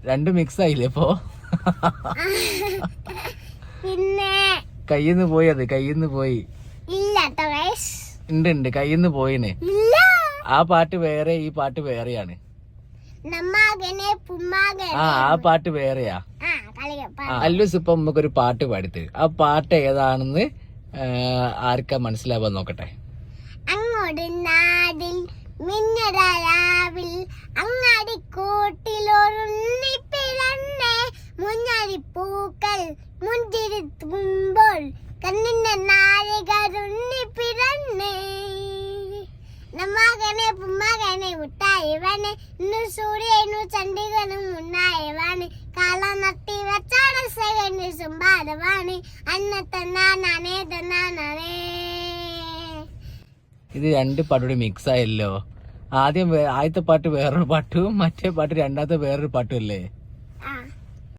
രണ്ടും മിക്സ് ആയില്ലേ ഇപ്പൊ? പിന്നെ കയ്യിന്ന് പോയി, അത് കയ്യിന്ന് പോയി. ഉണ്ട് കയ്യിന്ന് പോയിന്. ആ പാട്ട് വേറെ, ഈ പാട്ട് വേറെയാണ്. ആ പാട്ട് വേറെയാ. അല്ലൂസ് ഇപ്പൊ നമുക്കൊരു പാട്ട് പാടിത്തരും. ആ പാട്ട് ഏതാണെന്ന് ആർക്കാ മനസ്സിലാവാൻ നോക്കട്ടെ. അങ്ങോട്ട് നാടിൽ മിന്നരാവിൽ അങ്ങാടിക്കൂട്ടിലൊരുണ്ണി പിറന്നേ മുഞ്ഞാടിപ്പൂക്കൾ മുഞ്ചിരിത്തുമ്പോൾ കണ്ണിന്റെ നാഴികരുണ്ണി പിറന്നേ നമ്മകനെ പുമ്മകനെ മുട്ടായവനെ ഇന്നു സൂര്യനു ചണ്ഡികനും മുന്നായവാണ് കാല നട്ടി വെച്ചാടസകന് സുമ്പാടവാണ് അന്നത്തെ നാനേ തന്നാനേ. ഇത് രണ്ട് പാട്ടോട് മിക്സ് ആയല്ലോ. ആദ്യത്തെ പാട്ട് വേറൊരു പാട്ടും മറ്റേ പാട്ട് രണ്ടാമത്തെ വേറൊരു പാട്ടും അല്ലേ?